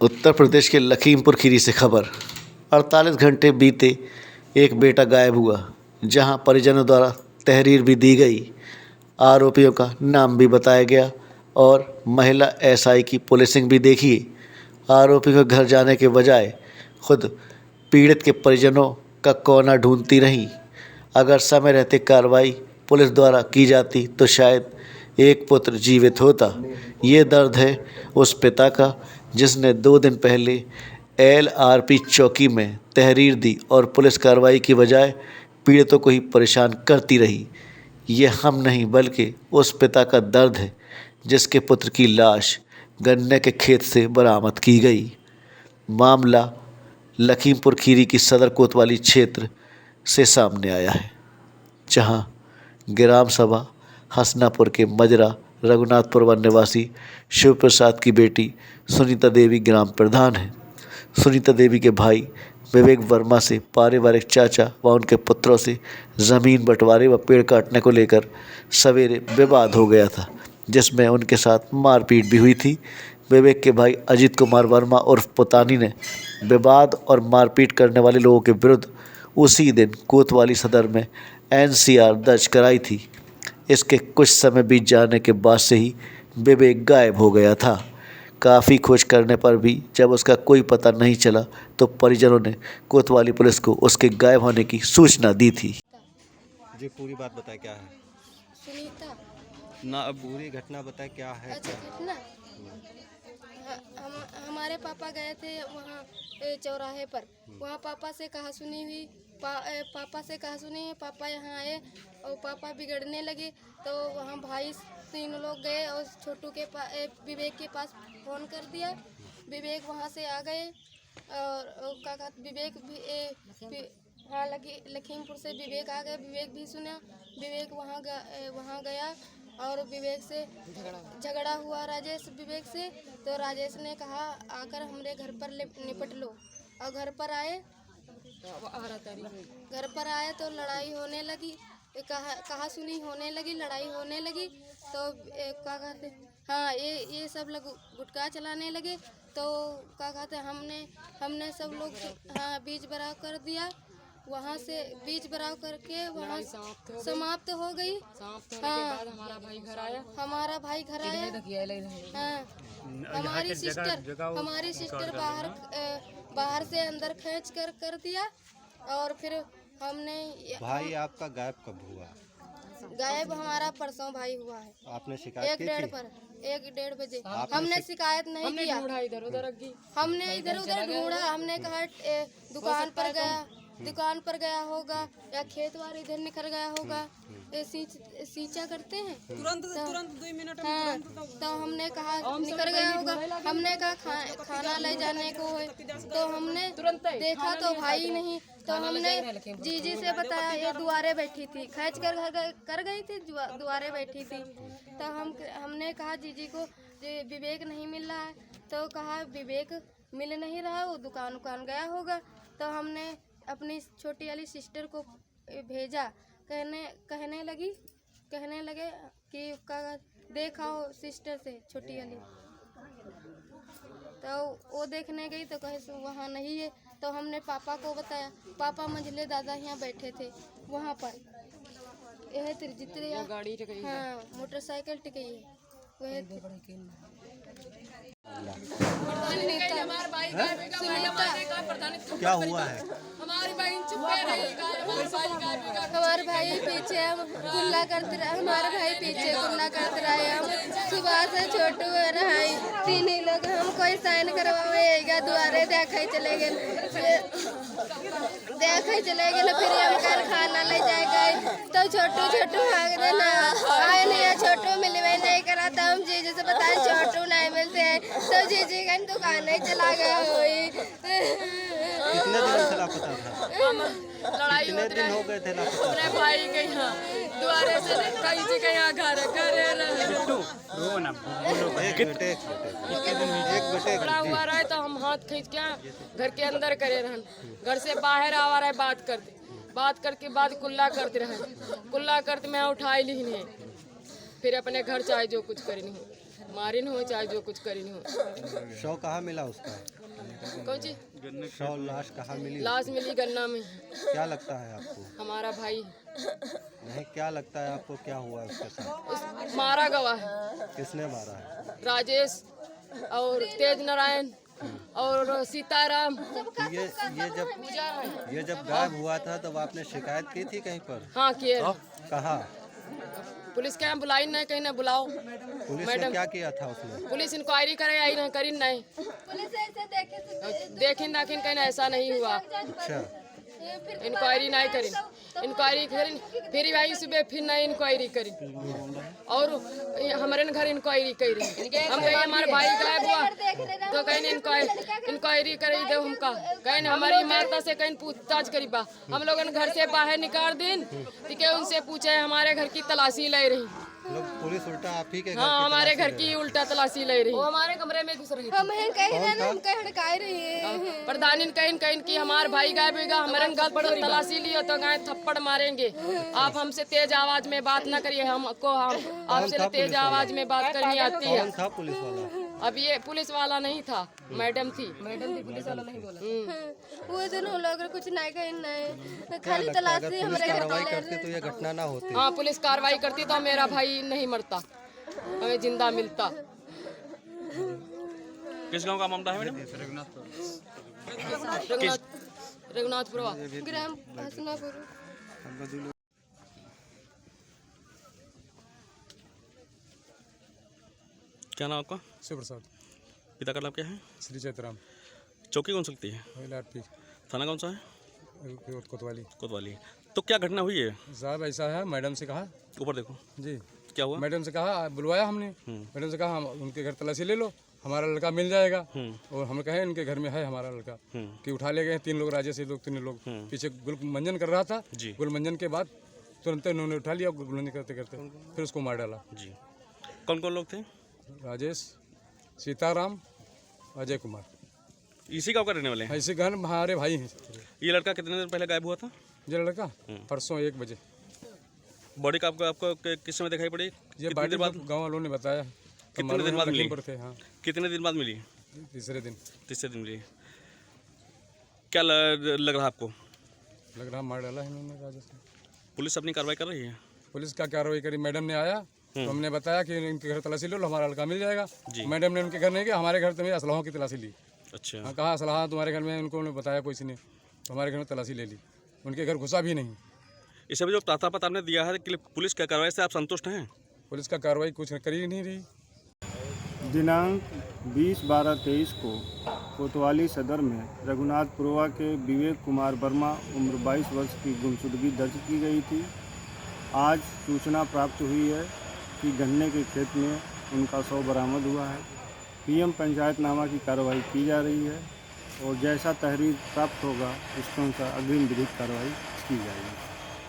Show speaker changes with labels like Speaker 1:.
Speaker 1: उत्तर प्रदेश के लखीमपुर खीरी से खबर। 48 घंटे बीते, एक बेटा गायब हुआ, जहां परिजनों द्वारा तहरीर भी दी गई। आरोपियों का नाम भी बताया गया और महिला एसआई की पुलिसिंग भी देखी। आरोपी को घर जाने के बजाय खुद पीड़ित के परिजनों का कोना ढूंढती रहीं। अगर समय रहते कार्रवाई पुलिस द्वारा की जाती तो शायद एक पुत्र जीवित होता। ये दर्द है उस पिता का जिसने 2 दिन पहले एलआरपी चौकी में तहरीर दी और पुलिस कार्रवाई की बजाय पीड़ितों को ही परेशान करती रही। ये हम नहीं बल्कि उस पिता का दर्द है जिसके पुत्र की लाश गन्ने के खेत से बरामद की गई। मामला लखीमपुर खीरी की सदर कोतवाली क्षेत्र से सामने आया है, जहां ग्राम सभा हसनापुर के मजरा रघुनाथपुर वन निवासी शिव प्रसाद की बेटी सुनीता देवी ग्राम प्रधान है। सुनीता देवी के भाई विवेक वर्मा से पारिवारिक चाचा व उनके पुत्रों से ज़मीन बंटवारे व पेड़ काटने को लेकर सवेरे विवाद हो गया था, जिसमें उनके साथ मारपीट भी हुई थी। विवेक के भाई अजीत कुमार वर्मा उर्फ पुतानी ने विवाद और मारपीट करने वाले लोगों के विरुद्ध उसी दिन कोतवाली सदर में एनसीआर दर्ज कराई थी। इसके कुछ समय बीत जाने के बाद से ही विवेक गायब हो गया था। काफ़ी खोज करने पर भी जब उसका कोई पता नहीं चला तो परिजनों ने कोतवाली पुलिस को उसके गायब होने की सूचना दी थी।
Speaker 2: जी पूरी बात बताए क्या है?
Speaker 3: सुनीता
Speaker 2: ना अब पूरी घटना बताए क्या है?
Speaker 3: अच्छा घटना हमारे पापा गए थे वहाँ चौराहे पर। वहाँ पापा से कहा सुनी हुई पापा से कहा सुनी पापा यहाँ आए और पापा बिगड़ने लगे तो वहाँ भाई 3 लोग गए और छोटू के पास विवेक के पास फ़ोन कर दिया। विवेक वहाँ से आ गए और का विवेक भी हाँ लखीमपुर से विवेक आ गए। विवेक भी सुना। विवेक वहाँ गया और विवेक से झगड़ा हुआ राजेश विवेक से। तो राजेश ने कहा आकर हमारे घर पर निपट लो और घर पर आए तो लड़ाई होने लगी। कहा सुनी होने लगी, लड़ाई होने लगी तो क्या कहते हाँ ये सब लोग गुटखा चलाने लगे। तो क्या कहते हमने सब लोग हाँ बीच बराव कर दिया। वहाँ से बीच बराव करके वहाँ समाप्त हो गई। हाँ हमारा भाई घर आया। हाँ हमारी सिस्टर बाहर से अंदर खींच कर दिया और फिर हमने
Speaker 2: भाई आपका गायब कब हुआ?
Speaker 3: गायब हमारा परसों भाई हुआ है।
Speaker 2: आपने शिकायत की थी?
Speaker 3: 1-1:30 बजे हमने शिकायत नहीं किया। हमने इधर उधर ढूंढा। हमने कहा दुकान पर गया होगा या खेत वार इधर निकल गया होगा। सींचा करते हैं तुरंत 2 मिनट हाँ, तो हमने कहा निकल गया होगा। हमने कहा खाना ले जाने को है तो हमने देखा तो भाई नहीं। तो हमने जीजी से बताया ये दुआरे बैठी थी, खींच कर गई थी दुआरे बैठी थी। तो हमने कहा जीजी को विवेक नहीं मिल रहा है। तो कहा विवेक मिल नहीं रहा, वो दुकान गया होगा। तो हमने अपनी छोटी वाली सिस्टर को भेजा। कहने लगे कि देखाओ सिस्टर से छोटी वाली। तो वो देखने गई तो कहे वहाँ नहीं है। तो हमने पापा को बताया। पापा मंझले दादा यहाँ बैठे थे वहाँ पर। यह जितने हाँ मोटरसाइकिल टिकी है
Speaker 2: क्या हुआ है?
Speaker 3: हमारे भाई पीछे गुल्ला करते रहे। हमारे भाई पीछे गुल्ला करते रहे। हम सुबह से छोटू रहा 3 लोग हम कोई साइन करवाएगा दुआरे देखे चले गए। फिर हम कर खाना ले जाएगा तो छोटू भाग देना आए नहीं। छोटू मिलवे नहीं करा था। हम जीजी से बताए छोटू नहीं मिलते हैं तो जीजी का दुकान नहीं चला गया हुई।
Speaker 2: कितने दिन से लापता था?
Speaker 3: लड़ाई
Speaker 2: कितने दिन हो गए थे लापता?
Speaker 3: अपने भाई के यहाँ द्वारे से कहीं से कहीं घर बड़ा हुआ रहा तो हम हाथ खींच के घर के अंदर करे रहन। घर से बाहर आवा रहे बात करके बाद कुल्ला करते रहे। कुल्ला करते मैं उठाई ली नहीं। फिर अपने घर चाहे जो कुछ करे नहीं।
Speaker 4: मारी नहीं हो चाहे जो कुछ करी नहीं हो।
Speaker 2: शव कहाँ मिला उसका?
Speaker 4: कौन चीज?
Speaker 2: शव लाश कहाँ मिली?
Speaker 4: लाश मिली गन्ना में।
Speaker 2: क्या लगता है आपको?
Speaker 4: हमारा भाई।
Speaker 2: नहीं, क्या लगता है आपको क्या हुआ है उसके साथ?
Speaker 4: मारा गवा है।
Speaker 2: किसने मारा है?
Speaker 4: राजेश और तेज नारायण और सीताराम।
Speaker 2: तो ये जब गायब हुआ था तब आपने शिकायत की थी कहीं पर?
Speaker 4: हाँ किए।
Speaker 2: कहाँ?
Speaker 4: पुलिस के यहाँ बुलाई नहीं, कहीं ना बुलाओ।
Speaker 2: पुलिस ने क्या किया था उसमें?
Speaker 4: पुलिस इंक्वायरी करे आई नहीं, करी नहीं। देखिन दाखिन कहीं ऐसा नहीं हुआ।
Speaker 2: अच्छा,
Speaker 4: इंक्वायरी नहीं करी। इंक्वायरी करी फिर भाई सुबह फिर नहीं इंक्वायरी करी और हमारे घर इंक्वायरी करी। हम कहीं हमारे भाई गायब हुआ तो कहीं इंक्वायरी करी दे हमका, कहीं हमारी माता से कहीं पूछताछ करी बा। हम लोगों ने घर से बाहर निकाल दिन ठीक है, उनसे पूछे हमारे घर की तलाशी ले रही।
Speaker 2: लोग पुलिस उल्टा आप ही के घर
Speaker 4: हाँ,
Speaker 2: की
Speaker 4: हमारे घर
Speaker 2: तलाशी
Speaker 4: की उल्टा तलाशी ले रही। वो हमारे कमरे में घुस रही।
Speaker 3: हम कहीं हड़काए रही है।
Speaker 4: प्रधानी कहीं की हमारे भाई गायब होगा, हमारे गलत तलाशी लियो तो गाय थप्पड़ मारेंगे। आप हमसे तेज आवाज में बात ना करिए, हमको हम आपसे तेज आवाज में बात करनी आती है।
Speaker 2: कौन था पुलिस वाला?
Speaker 4: अब ये पुलिस वाला नहीं था, मैडम थी। पुलिस वाला नहीं बोला।
Speaker 3: वो दिन हम लोग कुछ नहीं कहीं नहीं,
Speaker 2: क्या
Speaker 3: खाली
Speaker 2: लगता है
Speaker 3: तलाशी
Speaker 2: अगर पुलिस कार्रवाई करती तो ये घटना ना होती?
Speaker 4: हाँ, पुलिस कार्रवाई करती तो मेरा भाई नहीं मरता, हमें जिंदा मिलता।
Speaker 5: किस गांव का मामला है मैडम?
Speaker 4: रघुनाथपुरवा
Speaker 3: ग्राम हसनापुर।
Speaker 5: क्या नाम आपका?
Speaker 6: शिव प्रसाद।
Speaker 5: पिता का नाम क्या है?
Speaker 6: श्री चैतराम।
Speaker 5: चौकी कौन सकती है?
Speaker 6: लाटपी
Speaker 5: थाना कौन सा है?
Speaker 6: कोतवाली।
Speaker 5: कोतवाली। तो क्या घटना हुई है?
Speaker 6: साहब ऐसा है, मैडम से कहा
Speaker 5: ऊपर देखो
Speaker 6: जी,
Speaker 5: क्या हुआ?
Speaker 6: मैडम से कहा, बुलवाया हमने। मैडम से कहा हम उनके घर तलाशी ले लो, हमारा लड़का मिल जाएगा। और हम कहे इनके घर में है हमारा लड़का कि उठा ले गए। 3 लोग, राजेश लोग 3 लोग पीछे गुल मंजन कर रहा था। गुल मंजन के बाद तुरंत उन्होंने उठा लिया, गुल मंजन करते करते फिर उसको मार डाला।
Speaker 5: जी, कौन कौन लोग थे?
Speaker 6: राजेश, सीताराम, अजय कुमार।
Speaker 5: इसी गाँव का रहने वाले हैं?
Speaker 6: ऐसे घर हमारे भाई हैं।
Speaker 5: ये लड़का कितने दिन पहले गायब हुआ था?
Speaker 6: ये लड़का परसों 1 बजे।
Speaker 5: बॉडी का आपको किस समय दिखाई पड़ी?
Speaker 6: ये बाड़ी बाद गाँव वालों ने बताया।
Speaker 5: कितने दिन बाद मिली?
Speaker 6: थे। हाँ,
Speaker 5: कितने दिन बाद मिली?
Speaker 6: तीसरे दिन
Speaker 5: मिली। क्या लग रहा आपको?
Speaker 6: लग रहा मार डाला है इन्होंने राजेश ने।
Speaker 5: पुलिस अपनी कार्रवाई कर रही है?
Speaker 6: पुलिस क्या कार्रवाई करी, मैडम ने आया तो हमने बताया कि इनके घर तलाशी लो, हमारा लड़का मिल जाएगा। मैडम ने उनके घर नहीं गया, हमारे घर में असलहों की तलाशी ली।
Speaker 5: अच्छा।
Speaker 6: हाँ, कहा असलहा तुम्हारे घर में, उनको बताया किसी ने, तो हमारे घर में तलाशी ले ली। उनके घर घुसा भी नहीं।
Speaker 5: इस समय जो तातापात आपने दिया है कि पुलिस की कार्रवाई से आप संतुष्ट हैं?
Speaker 6: पुलिस का कार्रवाई कुछ करी नहीं रही।
Speaker 7: दिनांक 20/12/23 को कोतवाली सदर में रघुनाथपुरवा के विवेक कुमार वर्मा उम्र 22 वर्ष की गुमशुदगी दर्ज की गई थी। आज सूचना प्राप्त हुई है कि गन्ने के खेत में उनका शव बरामद हुआ है। पीएम पंचायतनामा की कार्रवाई की जा रही है और जैसा तहरीर प्राप्त होगा उसके अनुसार अग्रिम विधिक कार्रवाई की जाएगी।